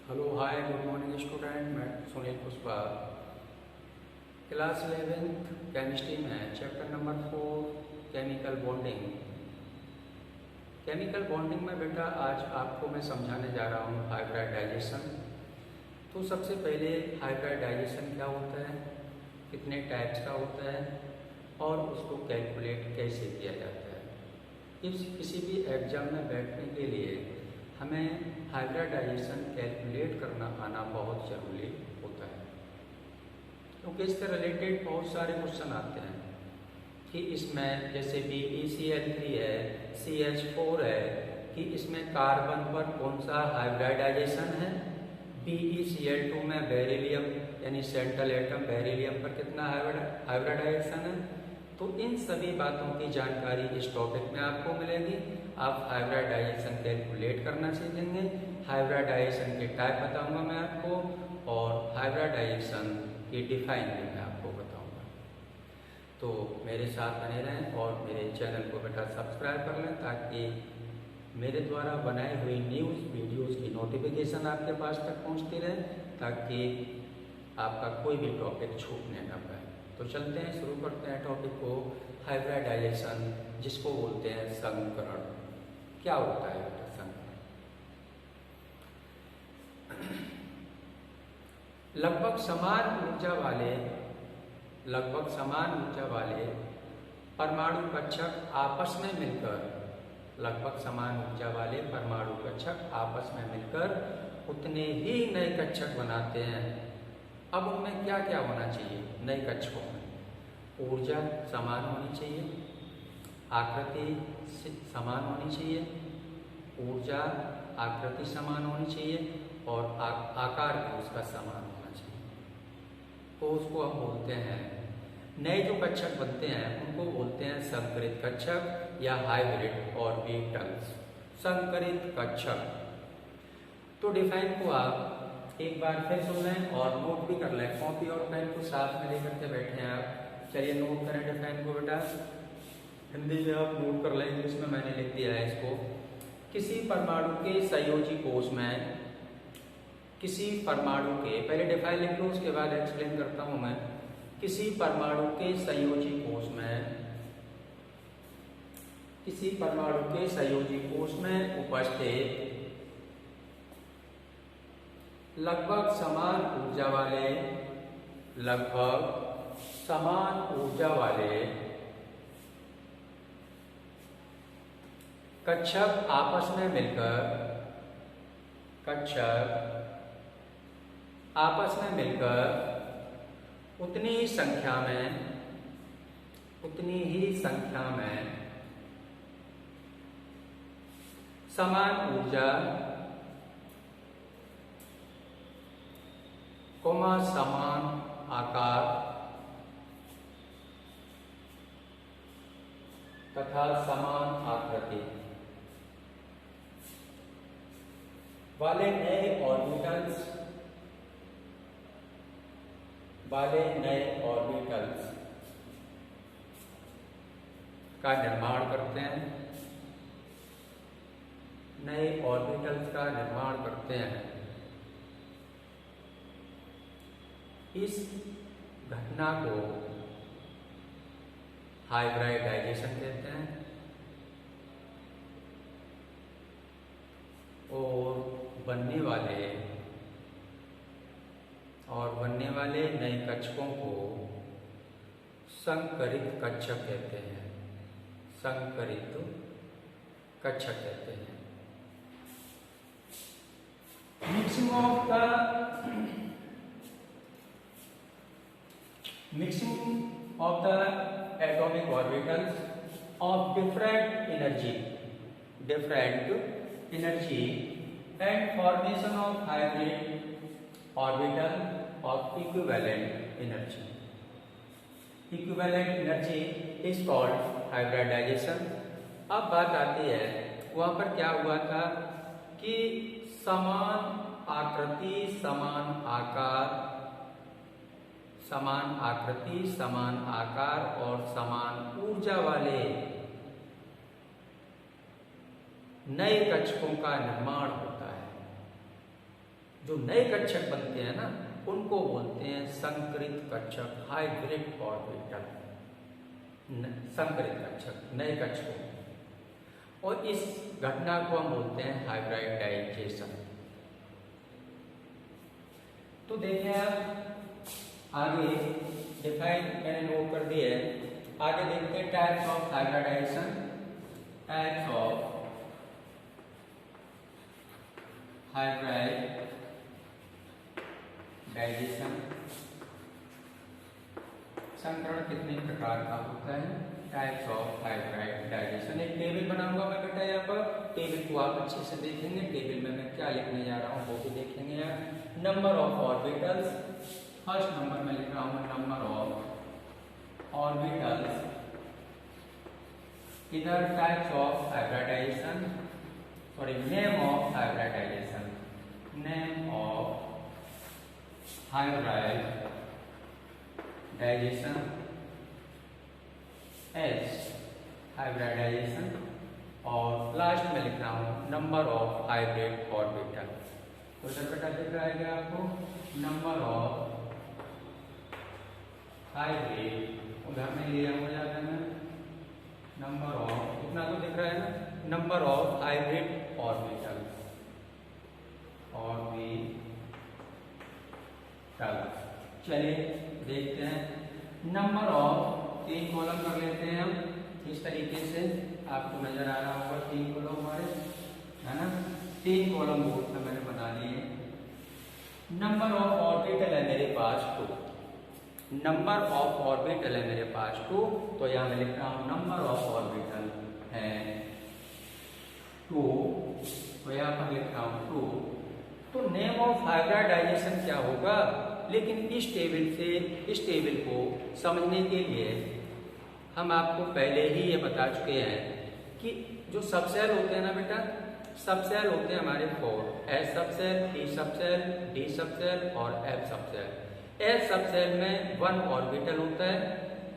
Hello hi good morning student. मैं Sunil Pushpa, class 11th chemistry में chapter number 4 chemical bonding. Chemical bonding में बेटा आज आपको मैं समझाने जा रहा हूँ हाइब्रिडाइजेशन। तो सबसे पहले हाइब्रिडाइजेशन क्या होता है, कितने टाइप्स का होता है और उसको कैलकुलेट कैसे किया जाता है। किसी भी एग्जाम में बैठने के लिए हमें हाइब्रिडाइजेशन कैलकुलेट करना आना बहुत ज़रूरी होता है, क्योंकि इससे रिलेटेड बहुत सारे क्वेश्चन आते हैं कि इसमें जैसे BeCl3 है, CH4 है, कि इसमें कार्बन पर कौन सा हाइब्रिडाइजेशन है। BeCl2 में बेरिलियम यानी सेंट्रल एटम बेरिलियम पर कितना हाइब्रिडाइजेशन है। तो इन सभी बातों की जानकारी इस टॉपिक में आपको मिलेगी। आप हाइब्रिडाइजेशन कैलकुलेट करना सीखेंगे, हाइब्रिडाइजेशन के टाइप बताऊंगा मैं आपको, और हाइब्रिडाइजेशन की डिफाइन भी मैं आपको बताऊंगा। तो मेरे साथ बने रहें और मेरे चैनल को बेटा सब्सक्राइब कर लें, ताकि मेरे द्वारा बनाई हुई न्यूज़ वीडियोज़ की नोटिफिकेशन आपके पास तक पहुंचती रहे, ताकि आपका कोई भी टॉपिक छूटने न पाए। तो चलते हैं, शुरू करते हैं टॉपिक को। हाइब्रिडाइजेशन, जिसको बोलते हैं संकरण। क्या होता है बेटा संकरण? लगभग समान ऊर्जा वाले परमाणु कक्षक आपस में मिलकर आपस में मिलकर उतने ही नए कक्षक बनाते हैं। अब उनमें क्या क्या होना चाहिए? नए कक्षकों में ऊर्जा समान होनी चाहिए, आकृति समान होनी चाहिए, ऊर्जा आकृति समान होनी चाहिए, और आकार भी उसका समान होना चाहिए। तो उसको हम बोलते हैं, नए जो कक्षक बनते हैं उनको बोलते हैं संकरित कक्षक या हाइब्रिड ऑर्बिटल्स। संकरित कक्षक। तो डिफाइन को आप एक बार फिर सुन लें और नोट भी कर लें। कॉपी और पेन को साथ में लेकर के बैठे हैं आप। चलिए नोट करें डिफाइन को बेटा। हिंदी में आप नोट कर लें, इंग्लिश में मैंने लिख दिया है इसको। किसी परमाणु के संयोजी कोष में, किसी परमाणु के, पहले डिफाइन लिख लो उसके बाद एक्सप्लेन करता हूं मैं। किसी परमाणु के संयोजी कोष में उपस्थित लगभग समान ऊर्जा वाले कक्षक आपस में मिलकर उतनी ही संख्या में समान ऊर्जा समान आकार तथा समान आकृति वाले नए ऑर्बिटल्स का निर्माण करते हैं। इस घटना को हाइब्रिडाइजेशन कहते हैं, और बनने वाले नए कक्षकों को संकरित कक्षक कहते हैं। Mixing of the atomic orbitals of different energy and formation of hybrid orbital of equivalent energy. Equivalent energy is called hybridization. अब बात आती है, वहां पर क्या हुआ था कि समान आकृति, समान आकार और समान ऊर्जा वाले नए कक्षकों का निर्माण होता है। जो नए कक्षक बनते हैं ना, उनको बोलते हैं संकरित कक्षक, हाइब्रिड ऑर्बिटल। संकरित कक्षक, नए कक्षकों। और इस घटना को हम बोलते हैं हाइब्रिडाइजेशन। तो देखिए आप आगे डिफाइन मैंने नोट कर दिया है। आगे देखते हैं types of hybridization. Types of hybridization. संकरण कितने प्रकार का होता है? Types of hybridization. एक टेबल बनाऊंगा मैं बेटा, यहाँ पर टेबल को आप अच्छे से देखेंगे। टेबल में मैं क्या लिखने जा रहा हूँ वो भी देखेंगे आप। Number of orbitals, first number में लिख रहा हूँ नंबर ऑफ ऑर्बिटल्स। इधर types of hybridization, sorry name of hybridization, name of hybridization s hybridization. और लास्ट में लिख रहा हूँ नंबर ऑफ हाइब्रिड ऑर्बिटल। तो इधर बेटा दिख रहा है आपको नंबर ऑफ हाइब्रिड, उधर में लिया हो जाता है नंबर ऑफ, इतना तो दिख रहा है ना, नंबर ऑफ हाइब्रिड ऑर्बिटल। चलिए देखते हैं नंबर ऑफ, 3 कॉलम कर लेते हैं हम इस तरीके से। आपको नजर आ रहा होगा 3 कॉलम हमारे, है ना। 3 कॉलम बोर्ड पे मैंने बना लिए। नंबर ऑफ ऑर्बिटल है मेरे पास 2। नंबर ऑफ ऑर्बिटल है मेरे पास 2, तो यहां मैं लिख रहा हूं नंबर ऑफ ऑर्बिटल है 2, तो यहां पर लिख रहा हूं 2। तो नेम ऑफ हाइब्रिडाइजेशन क्या होगा? लेकिन इस टेबल को समझने के लिए हम आपको पहले ही ये बता चुके हैं कि जो सबसेल होते हैं ना बेटा, सबसेल होते हैं हमारे 4, S subshell, T subshell, D subshell और एफ सबसेल। एस सबसेल में 1 ऑर्बिटल होता है,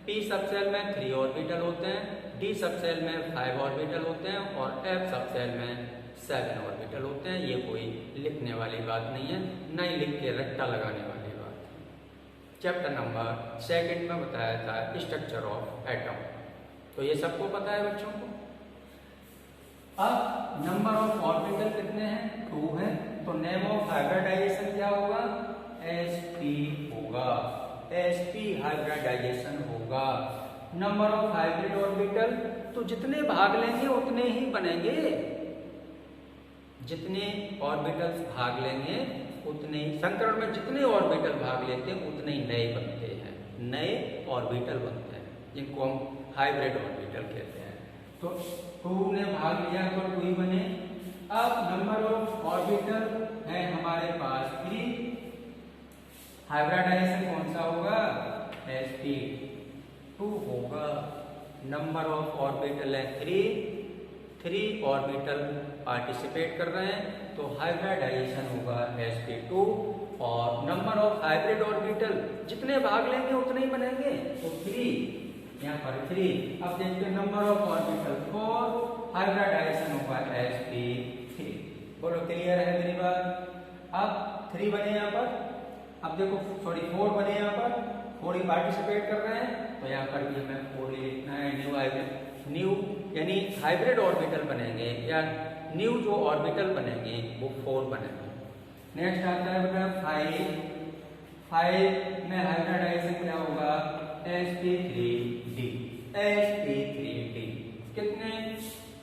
पी सबसेल में 3 ऑर्बिटल होते हैं, डी सबसेल में 5 ऑर्बिटल होते हैं और एफ सबसेल में 7 ऑर्बिटल होते हैं। ये कोई लिखने वाली बात नहीं है, न ही लिख के रट्टा लगाने वाली बात। चैप्टर नंबर 2 में बताया था स्ट्रक्चर ऑफ एटम, तो ये सबको पता है बच्चों को। अब नंबर ऑफ ऑर्बिटल कितने हैं? 2 है, तो नेम ऑफ हाइब्रिडाइजेशन क्या होगा? sp होगा, sp हाइब्रिडाइजेशन होगा। नंबर ऑफ हाइब्रिड ऑर्बिटल, तो जितने भाग लेंगे उतने ही बनेंगे, जितने ऑर्बिटल्स भाग लेंगे उतने ही, संकरण में जितने ऑर्बिटल भाग लेते हैं उतने ही नए बनते हैं, नए ऑर्बिटल बनते हैं, जिनको हम हाइब्रिड ऑर्बिटल कहते हैं। तो 2 ने भाग लिया तो 2 ही बने। अब नंबर ऑफ ऑर्बिटल है हमारे पास 3, हाइब्रिडाइजेशन कौन सा होगा? sp2 होगा। नंबर ऑफ ऑर्बिटल है 3 ऑर्बिटल पार्टिसिपेट कर रहे हैं, तो हाइब्रिडाइजेशन होगा sp2। और नंबर ऑफ हाइब्रिड ऑर्बिटल जितने भाग लेंगे उतने ही बनेंगे, तो 3 यहाँ पर 3। अब देखते हैं नंबर ऑफ ऑर्बिटल 4, हाइब्रिडाइजेशन होगा sp3। बोलो क्लियर है मेरी बात? अब 3 बने यहाँ पर, अब देखो सॉरी 4 बने यहाँ पर, 4 ही पार्टिसिपेट कर रहे हैं, तो यहाँ पर भी हमें 4 ही लिखना है। न्यू यानी हाइब्रिड ऑर्बिटल बनेंगे या न्यू जो ऑर्बिटल बनेंगे वो 4 बनेंगे। नेक्स्ट आता है बेटा 5 में हाइब्रिडाइजेशन क्या होगा? sp3d। sp3d कितने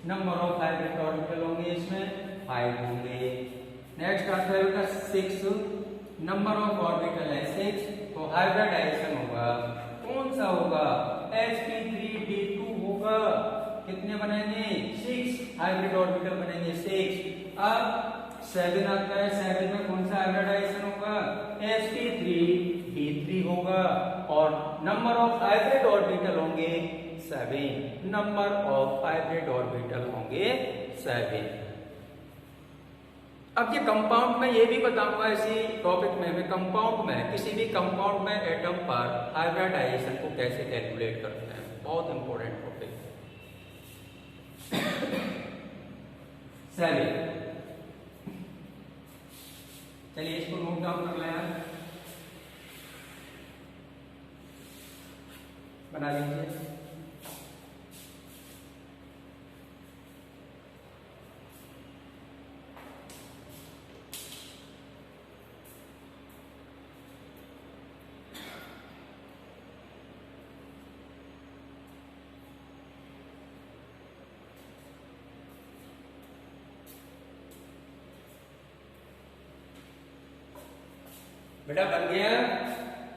नंबर ऑफ हाइब्रिड ऑर्बिटल होंगे इसमें? 5 होंगे। नेक्स्ट आता है बेटा 6, नंबर ऑफ ऑर्बिटल है 6, तो हाइब्रिडाइजेशन होगा कौन सा होगा? sp3d2 होगा। कितने बनेंगे? 6 हाइब्रिड ऑर्बिटल बनेंगे 6। अब 7 आता है, 7 में कौन सा हाइब्रिडाइजेशन होगा? sp3d3 होगा। और नंबर ऑफ हाइब्रिड ऑर्बिटल होंगे 7, नंबर ऑफ हाइब्रिड ऑर्बिटल होंगे 7। अब ये कंपाउंड में ये भी बताऊंगा इसी टॉपिक में, मैं कंपाउंड में किसी भी कंपाउंड में एटम पर हाइब्रिडाइजेशन को कैसे कैलकुलेट करते हैं, बहुत इंपॉर्टेंट टॉपिक। 7 चलिए इसको नोट डाउन कर लें आप, बना लीजिए। बेटा बन गया?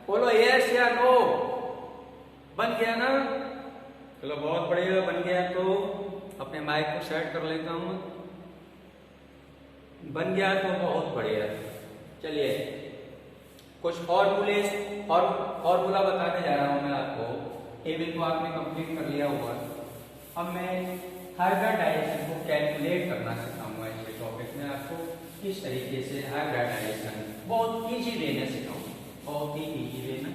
बोलो यस या नो। बन गया ना? चलो बहुत बढ़िया, बन गया। तो अपने माइक को सेट कर लेता हूं। बन गया तो बहुत बढ़िया। चलिए कुछ फॉर्मूला बताने जा रहा हूं मैं आपको। टेबल को आपने कंप्लीट कर लिया होगा। अब मैं हाइब्रिडाइजेशन को कैलकुलेट करना सिखाऊंगा इस टॉपिक में आपको। किस तरीके से हाइब्रिडाइजेशन बहुत इजी वे में सिखाऊंगा, बहुत ही इजी वे में,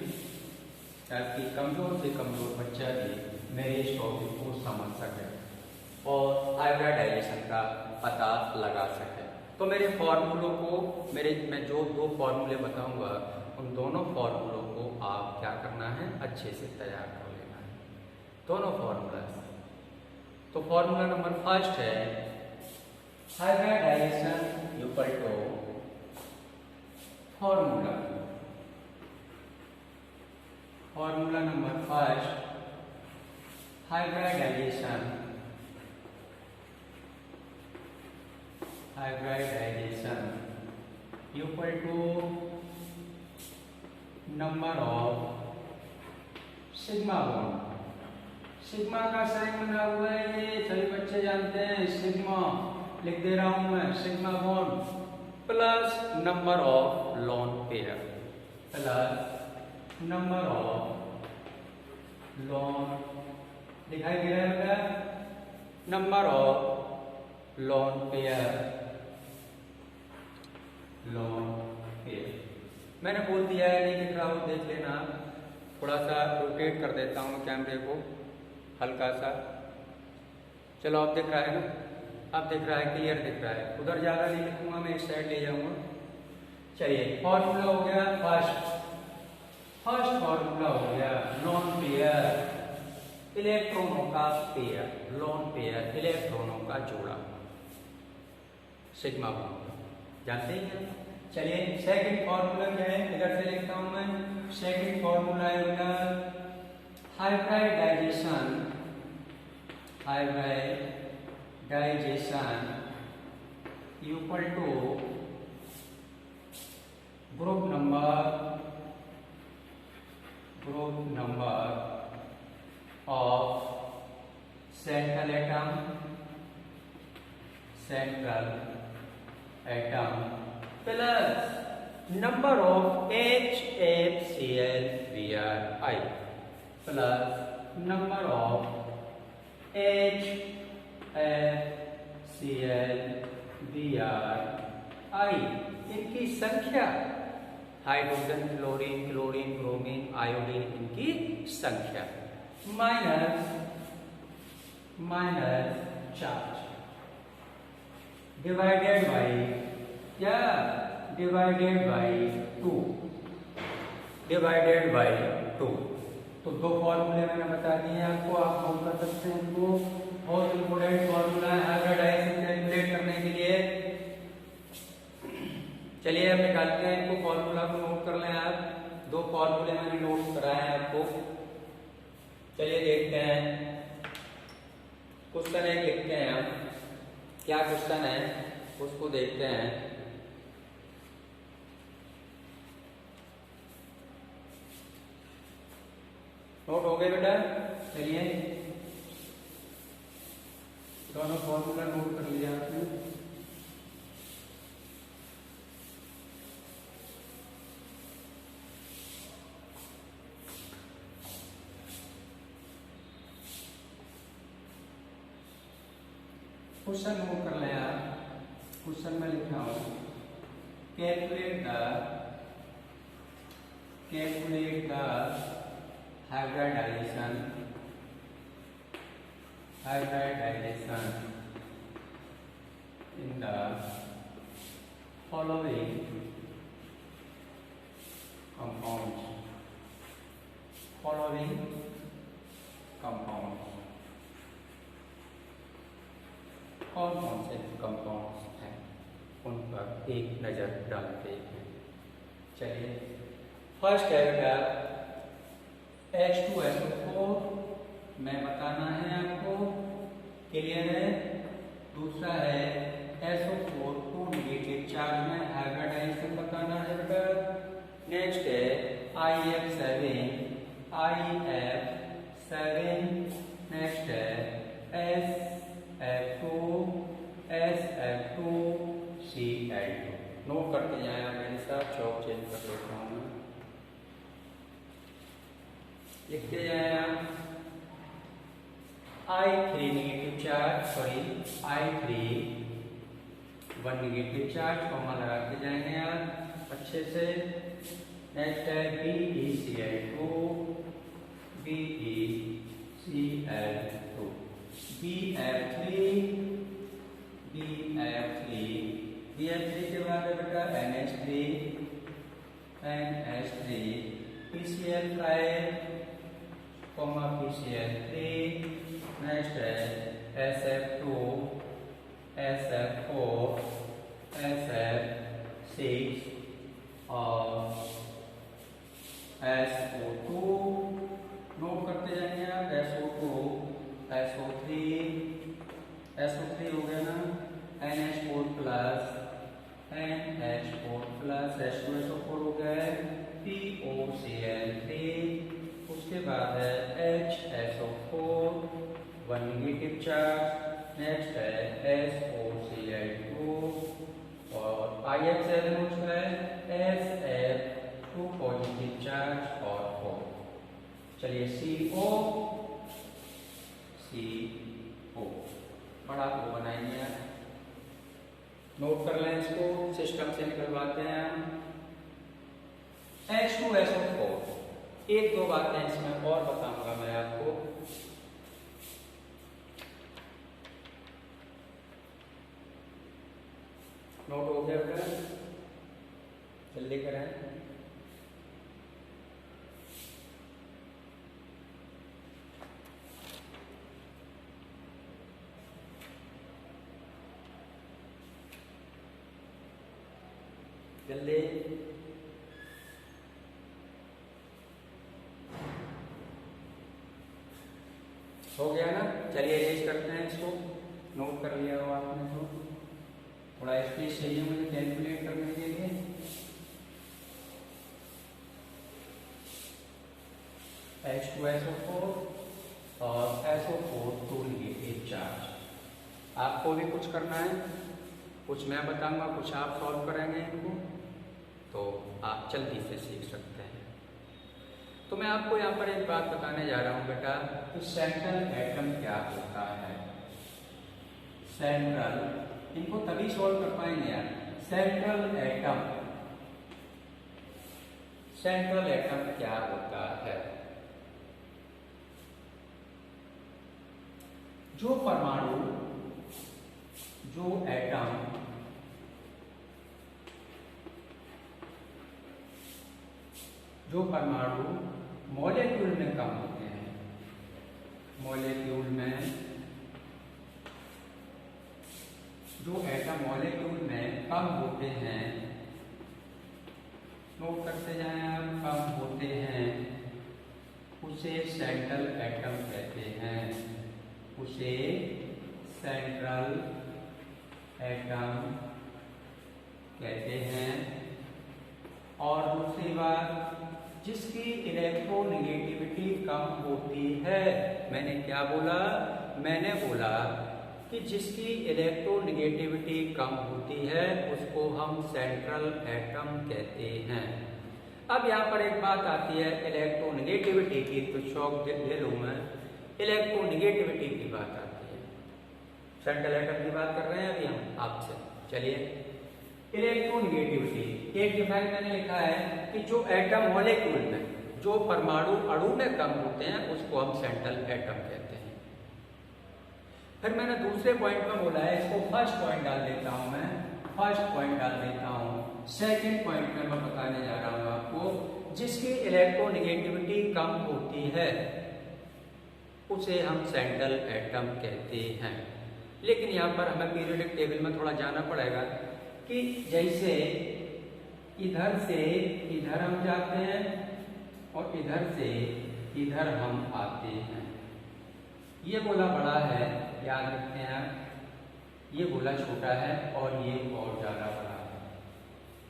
ताकि कमजोर से कमजोर बच्चा भी मेरे इस टॉपिक को समझ सके और हाइब्रिडाइजेशन का पता लगा सके। तो मेरे फॉर्मूलों को, मैं जो दो फॉर्मूले बताऊंगा उन दोनों फॉर्मूलों को आप क्या करना है, अच्छे से तैयार कर लेना है, दोनों फॉर्मूला। तो फॉर्मूला नंबर फर्स्ट है hybridization equal to formula number first, hybridization equal to number of sigma bond. Sigma का साइन बना हुआ है, ये सभी बच्चे जानते हैं। सिग्मा लिख दे रहा हूं मैं, sigma bond plus number of lone pair, plus number of loan, दिखाई दे रहा है बेटा? नंबर ऑफ लोन पेयर, मैंने बोल दिया है, नहीं दिख रहा हो देख लेना। थोड़ा सा रोटेट कर देता हूँ कैमरे को हल्का सा। चलो अब दिख रहा है ना? अब दिख रहा है, क्लियर दिख रहा है। उधर ज़्यादा नहीं लिखूंगा मैं, इस साइड ले जाऊंगा। चलिए फॉर्मूला हो गया फर्स्ट फॉर्मूला हो गया लोन पेयर, इलेक्ट्रॉनों का पेयर, लोन पेयर इलेक्ट्रॉनों का जोड़ा, सिग्मा बॉन्ड, जानते ही हैं। चलिए सेकंड फॉर्मूला क्या है, इधर से लिखता हूं मैं। सेकंड फॉर्मूला है hybridization equal to group number of central atom plus number of HFCl Bri plus number of HFCl Bri, इनकी संख्या, हाइड्रोजन, क्लोरीन, ब्रोमीन, आयोडीन, इनकी संख्या minus charge divided by two. तो दो फॉर्मूले मैंने बता दिए आपको, आप नोट कर सकते हैं इनको। बहुत इंपोर्टेंट फॉर्मूला है हाइब्रिडाइजेशन कैलकुलेट करने के लिए। चलिए अब निकालते हैं इनको, फॉर्मूला को नोट कर लें आप। दो फॉर्मूले मैंने नोट कराए हैं आपको। चलिए देखते हैं, क्वेश्चन एक लिखते हैं हम। क्या क्वेश्चन है उसको देखते हैं। नोट हो गए बेटा? चलिए दोनों फॉर्मूला नोट कर लिया आपने। क्वेश्चन नोट कर लें आप। क्वेश्चन में लिखा हूं calculate the hybridization in the following compounds, following compounds, कौन कौन से कंपाउंड्स हैं उन पर एक नज़र डालते हैं। चलिए, फर्स्ट है बेटा H2SO4, मैं बताना है आपको, क्लियर है। दूसरा है SO4 2 नेगेटिव चार्ज में हाइब्रिडाइजेशन बताना है बेटा। नेक्स्ट है IF7, नेक्स्ट है SF2Cl2। नोट करते जाए आप मेरे साथ, चौक चेंज कर लेता हूँ मैं, लिखते जाए आप। I3 negative charge, I3 1 negative charge, comma लगाते जाएंगे आप अच्छे से। नेक्स्ट है BeCl2, BF3 के बाद है बेटा NH3, PCl5, PCl3। नेक्स्ट है SF2, SF4, SF6 और SO2। नोट करते जाएंगे आप, SO2, SO3 हो गया ना, NH4 प्लस, H2SO4 हो गया है, POCl3। उसके बाद है HSO4 1 नेगेटिव चार्ज। नेक्स्ट है SOCl2 और IF7 है SF2 पॉजिटिव चार्ज और 4। चलिए CO बड़ा को बनाएंगे, नोट कर लें इसको, सिस्टम से निकलवाते हैं। H2SO4, एक दो बातें इसमें और बताऊंगा मैं आपको। नोट हो गया बेटा, जल्दी करें। जल्दी, हो गया ना। चलिए अरेंज करते हैं इसको, नोट कर लिया हो आपने तो। थोड़ा स्पेस चाहिए मुझे कैलकुलेट करने के लिए। H2SO4 और SO4 2 नेगेटिव चार्ज। आपको भी कुछ करना है, कुछ मैं बताऊंगा, कुछ आप सॉल्व करेंगे इनको, तो आप जल्दी से सीख सकते हैं। तो मैं आपको यहाँ पर एक बात बताने जा रहा हूँ बेटा कि सेंट्रल एटम क्या होता है। सेंट्रल, इनको तभी सॉल्व कर पाएंगे यार। सेंट्रल एटम क्या होता है? जो परमाणु, जो एटम मॉलिक्यूल में कम होते हैं, जो एटम मॉलिक्यूल में कम होते हैं, नोट करते जाएं आप, कम होते हैं, उसे सेंट्रल एटम कहते हैं, उसे सेंट्रल एटम कहते हैं। और दूसरी बात, जिसकी इलेक्ट्रोनेगेटिविटी कम होती है, मैंने क्या बोला? मैंने बोला कि जिसकी इलेक्ट्रोनेगेटिविटी कम होती है उसको हम सेंट्रल एटम कहते हैं। अब यहाँ पर एक बात आती है इलेक्ट्रोनेगेटिविटी की, तो शौक ले लूँ मैं, इलेक्ट्रोनेगेटिविटी की बात आती है, सेंट्रल एटम की बात कर रहे हैं अभी हम आपसे। चलिए, इलेक्ट्रोनेगेटिविटी एक डिफाइन मैंने लिखा है कि जो एटम मॉलिक्यूल में, जो परमाणु अणु में कम होते हैं उसको हम सेंट्रल एटम कहते हैं। फिर मैंने दूसरे पॉइंट में बोला है, इसको फर्स्ट पॉइंट डाल देता हूं मैं, सेकंड पॉइंट में मैं बताने जा रहा हूं आपको, जिसकी इलेक्ट्रोनेगेटिविटी कम होती है उसे हम सेंट्रल एटम कहते हैं। लेकिन यहाँ पर हमें पीरियोडिक टेबल में थोड़ा जाना पड़ेगा कि जैसे इधर से इधर हम जाते हैं और इधर से इधर हम आते हैं। ये गोला बड़ा है, याद रखते हैं, ये गोला छोटा है और ये और ज्यादा बड़ा है।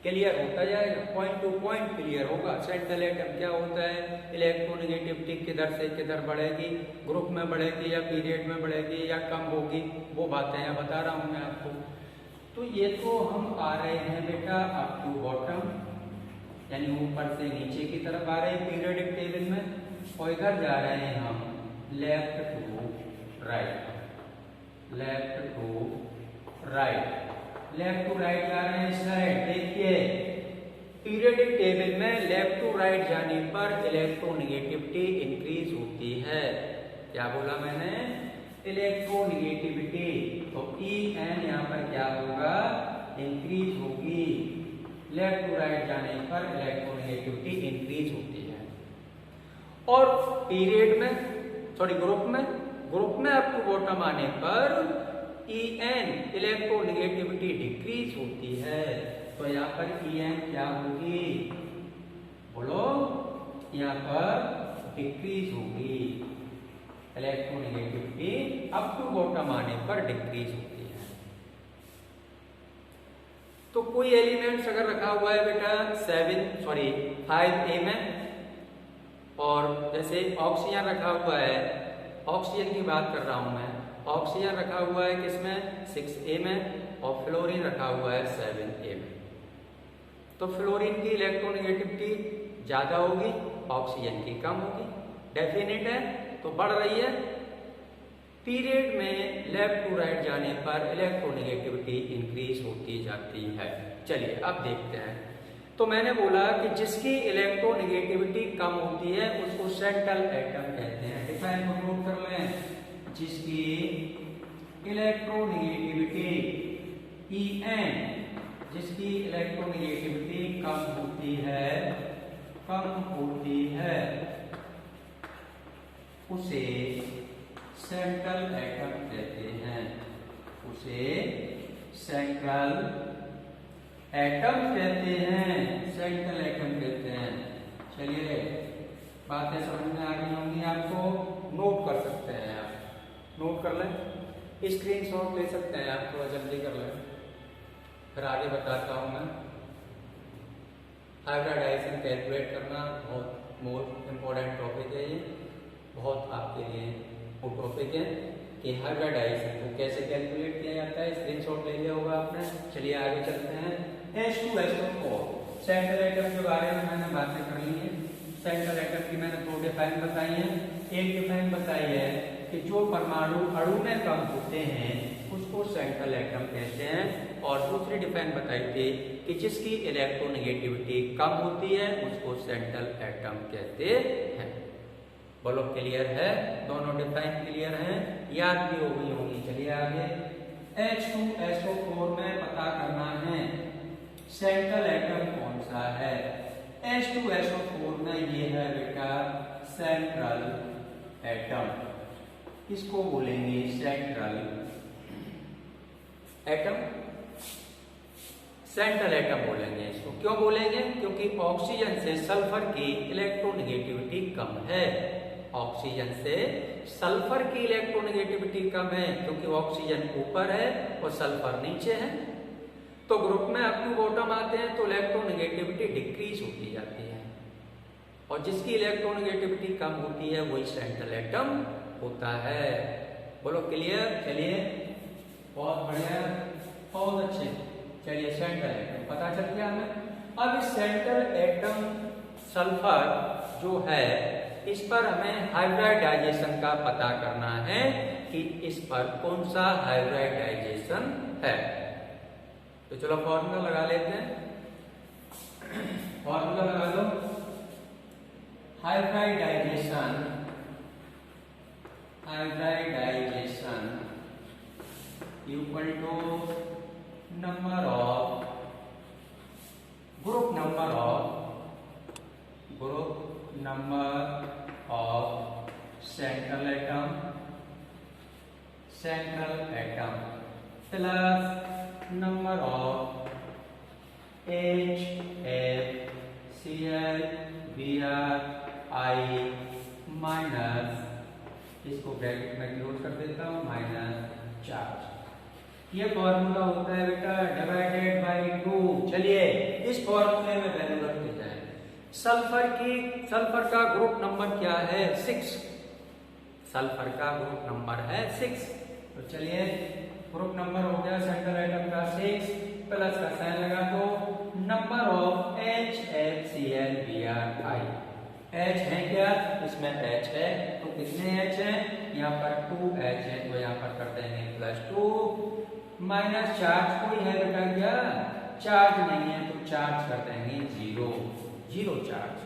क्लियर होता जाएगा, पॉइंट टू पॉइंट क्लियर होगा। सेंट्रल एटम क्या होता है, इलेक्ट्रोनेगेटिविटी किधर से किधर बढ़ेगी, ग्रुप में बढ़ेगी या पीरियड में बढ़ेगी या कम होगी, वो बातें यहाँ बता रहा हूँ मैं आपको। तो ये तो हम आ रहे हैं बेटा अप टू बॉटम, यानी ऊपर से नीचे की तरफ आ रहे हैं पीरियोडिक टेबल में, और इधर जा रहे हैं हम left to right, left to right, left to right जा रहे हैं इस साइड। देखिए पीरियोडिक टेबल में लेफ्ट टू राइट जाने पर इलेक्ट्रोनेगेटिविटी इंक्रीज होती है। क्या बोला मैंने, इलेक्ट्रोनेगेटिविटी, तो En यहाँ पर क्या होगा, इंक्रीज होगी। लेफ्ट टू राइट जाने पर इलेक्ट्रोनेगेटिविटी इंक्रीज होती है। और पीरियड में, सॉरी ग्रुप में अप टू बॉटम आने पर En इलेक्ट्रोनेगेटिविटी डिक्रीज होती है। तो यहाँ पर En क्या होगी, बोलो, यहाँ पर डिक्रीज होगी। इलेक्ट्रोनेगेटिविटी अप टू बॉटम आने पर डिक्रीज होती है। तो कोई एलिमेंट्स अगर रखा हुआ है बेटा 5A में, और जैसे ऑक्सीजन रखा हुआ है, ऑक्सीजन की बात कर रहा हूं मैं, ऑक्सीजन रखा हुआ है किसमें, 6A में, और फ्लोरीन रखा हुआ है 7A में। तो फ्लोरीन की इलेक्ट्रोनेगेटिविटी ज्यादा होगी, ऑक्सीजन की कम होगी, डेफिनेट है, तो बढ़ रही है। पीरियड में लेफ्ट टू राइट जाने पर इलेक्ट्रोनेगेटिविटी इंक्रीज होती जाती है। चलिए अब देखते हैं। तो मैंने बोला कि जिसकी इलेक्ट्रोनेगेटिविटी कम होती है उसको सेंट्रल एटम कहते हैं। डिफाइन को नोट कर लें, जिसकी इलेक्ट्रोनेगेटिविटी En, जिसकी इलेक्ट्रोनेगेटिविटी कम होती है, उसे सेंट्रल एटम कहते हैं, उसे सेंट्रल एटम कहते हैं, सेंट्रल एटम कहते हैं। चलिए बातें समझ में आ गई होंगी आपको, नोट कर सकते हैं आप, नोट कर लें, स्क्रीनशॉट ले सकते हैं आप, थोड़ा जल्दी कर लें, फिर आगे बताता हूं मैं। हाइब्रिडाइजेशन कैलकुलेट करना बहुत मोस्ट इम्पोर्टेंट टॉपिक है, ये बहुत आपके लिए वो टॉपिक है कि हाइब्रिडाइजेशन को कैसे कैलकुलेट किया जाता है। स्क्रीनशॉट ले लिया होगा आपने। चलिए आगे चलते हैं। H2SO4 सेंट्रल एटम के बारे में मैंने बातें कर ली है। सेंट्रल एटम की मैंने 2 डिफाइन बताई है। एक डिफाइन बताई है कि जो परमाणु अणु में कम होते हैं उसको सेंट्रल एटम कहते हैं, और दूसरी डिफाइन बताई थी कि जिसकी इलेक्ट्रोनेगेटिविटी कम होती है उसको सेंट्रल एटम कहते हैं। बोलो क्लियर है, दोनों डिफाइन क्लियर हैं, याद भी हो गई होंगी। चलिए आगे, H2SO4 में पता करना है सेंट्रल एटम कौन सा है। H2SO4 में ये है बेटा सेंट्रल एटम, इसको बोलेंगे सेंट्रल एटम, सेंट्रल एटम बोलेंगे इसको। क्यों बोलेंगे, क्योंकि ऑक्सीजन से सल्फर की इलेक्ट्रोनेगेटिविटी कम है। ऑक्सीजन से सल्फर की इलेक्ट्रोनेगेटिविटी कम है क्योंकि ऑक्सीजन ऊपर है और सल्फर नीचे है। तो ग्रुप में अप टू बॉटम आते हैं तो इलेक्ट्रोनेगेटिविटी डिक्रीज होती जाती है, और जिसकी इलेक्ट्रोनेगेटिविटी कम होती है वही सेंट्रल एटम होता है। बोलो क्लियर। चलिए बहुत बढ़िया, बहुत अच्छे। चलिए सेंट्रल एटम पता चल गया हमें। अब इस सेंट्रल एटम सल्फर जो है इस पर हमें हाइब्रिडाइजेशन का पता करना है कि इस पर कौन सा हाइब्रिडाइजेशन है। तो चलो फॉर्मूला लगा लेते हैं। फॉर्मूला लगा लो, hybridisation equal to number of group group number of central atom plus number of HFCl Br minus, इसको ब्रैकेट में क्लोज कर देता हूँ, माइनस चार्ज। ये फॉर्मूला होता है बेटा डिवाइडेड बाई 2। चलिए इस फॉर्मूले में वैल्यू रखते जाए। सल्फर का ग्रुप नंबर क्या है? 6। सल्फर का ग्रुप नंबर है 6। तो चलिए ग्रुप नंबर हो गया सेंट्रल एटम का 6, प्लस का साइन लगा दो, number of HFCl Br। H है क्या? इसमें H है, तो कितने H हैं? यहाँ पर 2H है, तो यहाँ पर कर देंगे +2 माइनस चार्ज कोई है बेटा क्या? चार्ज नहीं है, तो चार्ज कर देंगे 0 चार्ज,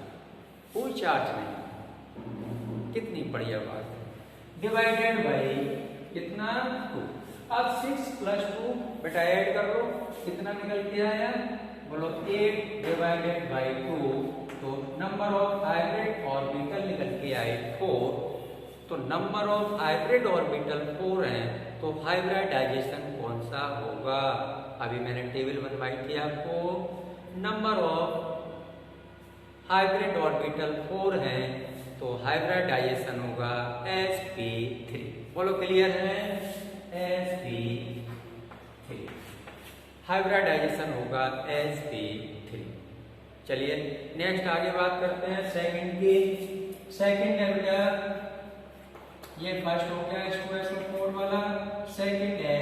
कोई चार्ज नहीं। कितनी बढ़िया बात है। डिवाइडेड बाई कितना? 2। अब 6 + 2 बेटा ऐड कर लो, कितना निकल के आया? बोलो 8 डिवाइडेड बाई 2। तो नंबर ऑफ हाइब्रिड ऑर्बिटल निकल के आए 4। तो नंबर ऑफ हाइब्रिड ऑर्बिटल 4 है, तो हाइब्रिडाइजेशन कौन सा होगा? अभी मैंने टेबल बनवाई थी आपको। नंबर ऑफ हाइब्रिड ऑर्बिटल 4 है, तो हाइब्रिडाइजेशन होगा sp3। बोलो क्लियर है? sp3 हाइब्रिडाइजेशन होगा sp3। चलिए नेक्स्ट आगे बात करते हैं सेकंड की। सेकंड है बेटा, ये फर्स्ट हो गया SO4 वाला, सेकंड है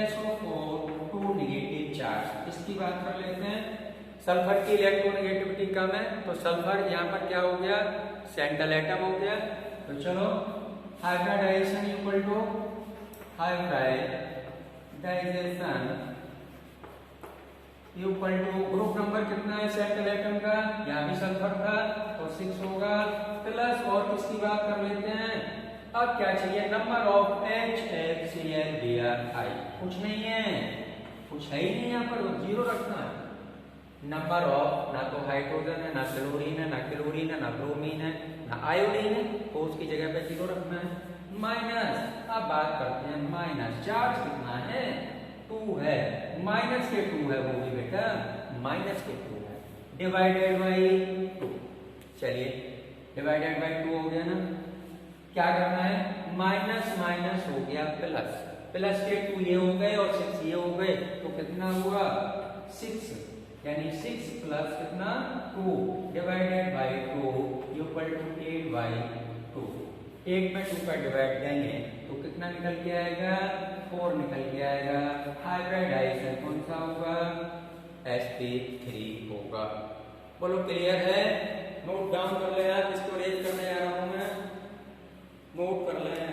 SO4 2 नेगेटिव चार्ज। इसकी बात कर लेते हैं। सल्फर की इलेक्ट्रोनेगेटिविटी कम है, तो सल्फर यहाँ पर क्या हो गया? सेंट्रल एटम हो गया। तो चलो hybridization equal to group number कितना है सेंट्रल एटम का? यहाँ भी सल्फर था, तो 6 होगा, प्लस और किसकी बात कर लेते हैं? अब क्या चाहिए? Number of HFCl Br। कुछ नहीं है, कुछ है ही नहीं यहाँ पर, 0 रखना है। नंबर ऑफ, ना तो हाइड्रोजन है, ना क्लोरीन है, ना क्लोरीन है, ना ब्रोमीन है, ना आयोडीन है, तो उसकी जगह पे 0 रखना है। माइनस, अब बात करते हैं माइनस। चार्ज कितना है? 2 है, माइनस के 2 है, वो भी बेटा माइनस के 2 है, डिवाइडेड बाई 2। चलिए डिवाइडेड बाई 2 हो गया ना, क्या करना है? माइनस माइनस हो गया प्लस, प्लस के 2 ये हो गए और 6 ये हो गए, तो कितना हुआ? 6, यानी 6 प्लस कितना? 2 divided by 2 equal to 8 by 2। 8 में 2 का डिवाइड देंगे तो कितना निकल के आएगा? 4 निकल के आएगा। हाइब्रिडाइजेशन कौन सा होगा? sp3 होगा। बोलो क्लियर है? नोट डाउन कर ले आप, इसको रेज करने जा रहा हूं मैं, नोट कर लें।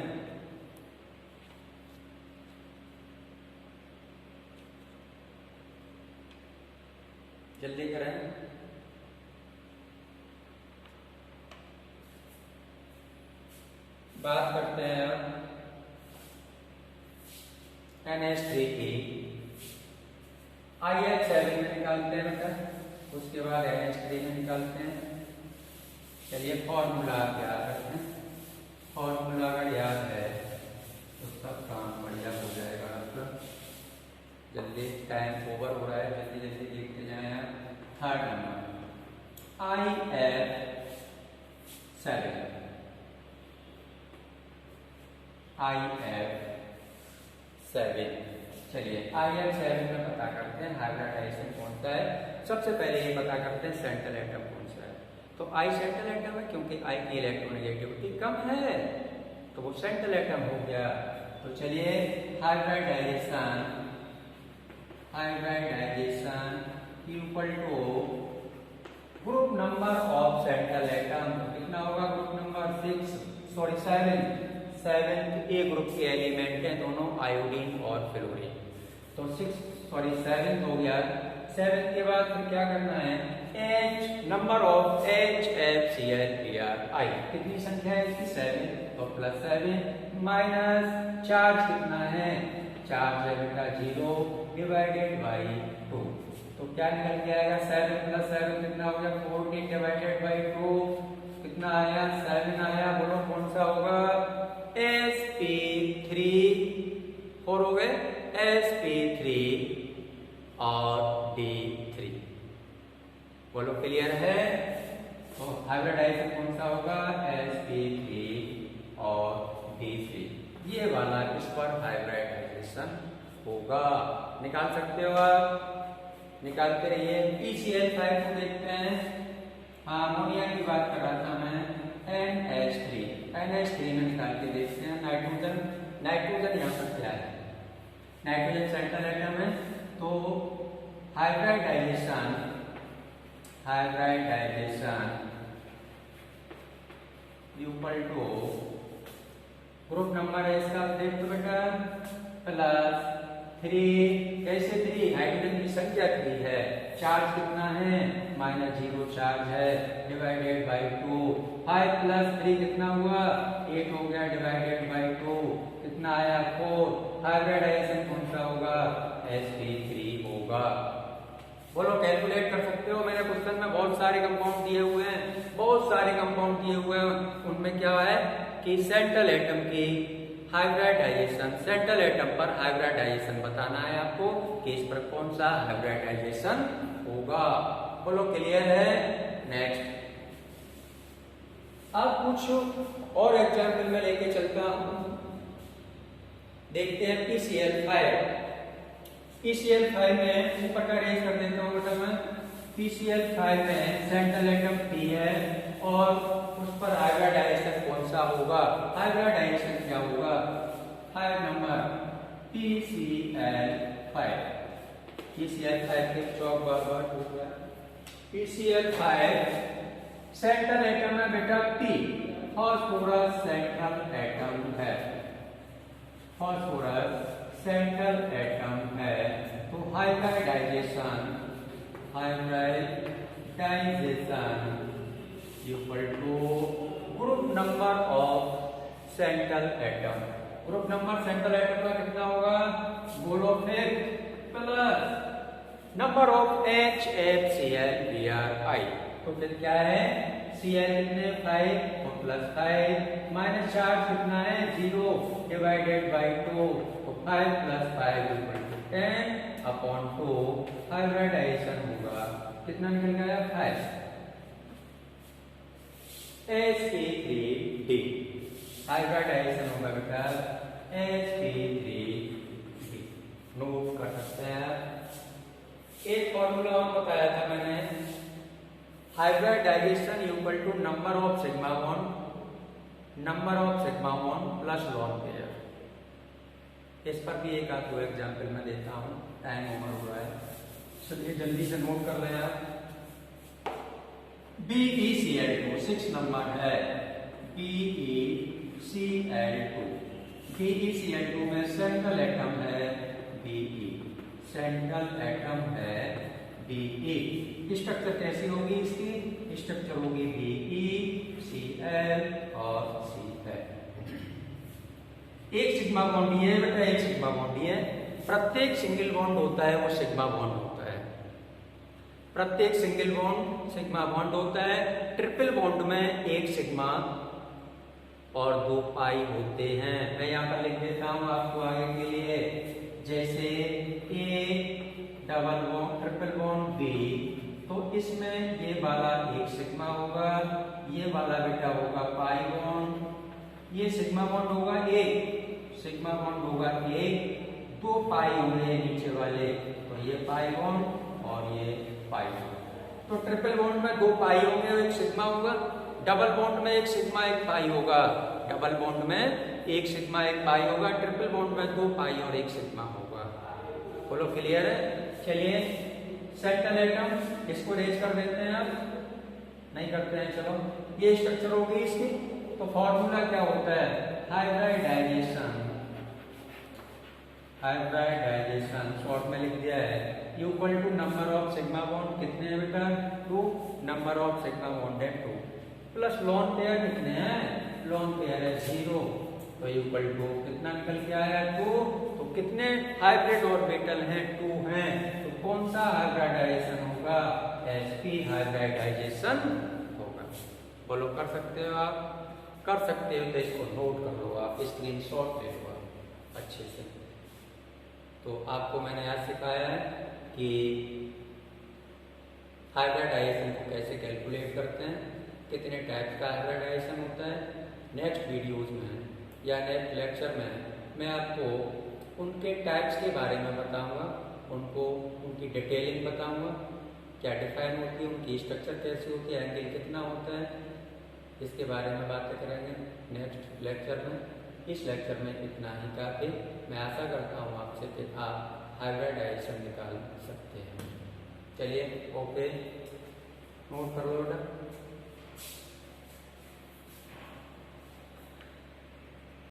जल्दी करें। बात करते हैं अब NH3 की। IH7 में निकालते हैं बेटा, उसके बाद NH3 में निकालते हैं। चलिए फॉर्मूला याद रखते हैं, फॉर्मूला अगर याद है तो सब काम बढ़िया हो जाएगा आपका। जल्दी, टाइम ओवर हो रहा है, जल्दी जल्दी लिखते जाएं आप। Third number IF7। चलिए IF7 में पता करते हैं हाइब्रिडाइजेशन कौन सा है। सबसे पहले ये पता करते हैं सेंट्रल एटम कौन सा है। तो I सेंट्रल एटम है, क्योंकि I की इलेक्ट्रोनेगेटिविटी कम है, तो वो सेंट्रल एटम हो गया। तो चलिए hybridization equal to group number of central atom. कितना होगा? ग्रुप नंबर 7 ए ग्रुप के एलिमेंट हैं दोनों, आयोडीन और फ्लोरीन। तो 7 हो गया। 7 के बाद फिर क्या करना है? Number of HFCl Br। कितनी संख्या है इसकी? 7, तो +7 माइनस चार्ज कितना है? चार्ज है बेटा 0 डिवाइडेड बाई 2। तो क्या निकल के आएगा? 7 + 7 कितना हो गया? 14 डिवाइडेड बाई 2। बोलो क्लियर है? तो हाइब्रिडाइजेशन कौन सा होगा? sp3 और d3, ये वाला इस पर हाइब्रिडाइजेशन होगा। निकाल सकते हो आप, निकालते रहिए। PCl5 को देखते हैं। अमोनिया की बात कर रहा था मैं। NH3 में निकाल के देखते हैं। नाइट्रोजन यहाँ पर क्या है? नाइट्रोजन सेंट्रल एटम है, तो hybridization equal to group number है इसका, देख तो बेटा, +3। कैसे 3? हाइड्रोजन की संख्या 3 है, चार्ज कितना है? -0 चार्ज है, डिवाइडेड बाई 2। 5 + 3 कितना हुआ? 8 हो गया, डिवाइडेड बाई 2 कितना आया? 4। हाइब्रिडाइजेशन कौन सा होगा? sp3 होगा। बोलो कैलकुलेट कर सकते हो? मेरे क्वेश्चन में बहुत सारे कंपाउंड दिए हुए हैं, उनमें क्या है कि सेंट्रल एटम की हाइब्रिडाइजेशन, सेंट्रल एटम पर हाइब्रिडाइजेशन बताना है आपको कि इस पर कौन सा हाइब्रिडाइजेशन होगा। बोलो क्लियर है? नेक्स्ट, अब कुछ और एग्जाम्पल में लेके चलता हूं। देखते हैं PCl5 में ऊपर का रेंज कर देता हूँ बेटा मैं। PCl5 में सेंट्रल एटम P है और उस पर हाइब्रिडाइजेशन कौन सा होगा? हाइब्रिडाइजेशन क्या होगा? 5 नंबर PCl5 के चौक बार हो गया। PCl5 सेंट्रल एटम है बेटा P, फास्फोरस सेंट्रल एटम है, तो hybridization equal to group number of central atom. Group number central atom का कितना होगा? बोलो फिर, प्लस नंबर ऑफ HFCl तो फिर क्या है? Cl कितने? 5 और +5 माइनस चार्ज कितना है? 0 डिवाइडेड बाई 2, तो 5 + 5 = 10/2। हाइब्रिडाइजेशन होगा, कितना निकल गया? 5। sp3d हाइब्रिडाइजेशन होगा बेटा sp3d। नोट कर सकते हैं। एक फॉर्मूला और बताया था मैंने, hybridization equal to number of sigma bond plus lone pair. इस पर भी एक आध दो एग्जाम्पल मैं देता हूँ, टाइम ओवर हो रहा है, चलिए जल्दी से नोट कर लें आप। BeCl2 6 नंबर है, BeCl2 में सेंट्रल एटम है Be, स्ट्रक्चर कैसी होगी इसकी? स्ट्रक्चर होगी BeCl और Cl। एक सिग्मा बॉन्ड ये है बेटा, एक सिग्मा बॉन्ड ये है। प्रत्येक सिंगल बॉन्ड होता है वो सिग्मा बॉन्ड होता है, प्रत्येक सिंगल बॉन्ड सिग्मा बॉन्ड होता है। ट्रिपल बॉन्ड में एक सिग्मा और 2 पाई होते हैं। मैं यहाँ पर लिख देता हूँ आपको आगे के लिए, जैसे A double bond triple bond B, तो इसमें ये वाला एक सिग्मा होगा, ये वाला बेटा होगा पाई बॉन्ड, ये सिग्मा बॉन्ड होगा एक, सिग्मा बॉन्ड होगा एक, 2 पाई होंगे नीचे वाले, तो ये पाई बॉन्ड और ये पाई बॉन्ड। तो ट्रिपल बॉन्ड में 2 पाई होंगे, एक सिग्मा होगा। डबल बॉन्ड में एक सिग्मा एक पाई होगा, डबल बॉन्ड में एक सिग्मा एक पाई होगा, ट्रिपल बॉन्ड में 2 पाई और एक सिग्मा होगा। बोलो क्लियर है? चलिए सेंट्रल एटम इसको रेज कर देते हैं, आप नहीं करते हैं, चलो ये स्ट्रक्चर होगी इसकी। तो फॉर्मूला क्या होता है? हाइब्रिडाइजेशन शॉर्ट में लिख दिया है, equal to number of sigma bond कितने हैं बेटा? 2, नंबर ऑफ सिग्मा बॉन्ड है 2, प्लस लोन पेयर कितने हैं? लोन पेयर है 0, तो इक्वल टू कितना निकल के आया? 2। तो कितने हाइब्रिड ऑर्बिटल हैं? 2 हैं। तो कौन सा हाइब्रिडाइजेशन होगा? sp हाइब्रिडाइजेशन होगा। बोलो कर सकते हो आप? कर सकते हो तो इसको नोट कर लो आप, स्क्रीनशॉट ले लो आप अच्छे से। तो आपको मैंने आज सिखाया है कि हाइब्रिडाइजेशन को कैसे कैलकुलेट करते हैं, कितने टाइप का हाइब्रिडाइजेशन होता है। नेक्स्ट वीडियोज़ में या नेक्स्ट लेक्चर में मैं आपको उनके टाइप्स के बारे में बताऊंगा, उनको उनकी डिटेलिंग बताऊंगा, क्या डिफाइन होती है, उनकी स्ट्रक्चर कैसी होती है, एंगल कितना होता है, इसके बारे में बातें करेंगे नेक्स्ट लेक्चर में। इस लेक्चर में इतना ही काफ़ी। मैं आशा करता हूँ आपसे कि आप हाइब्रिडाइजेशन निकाल सकते हैं। चलिए ओके, नोट कर लो बेटा।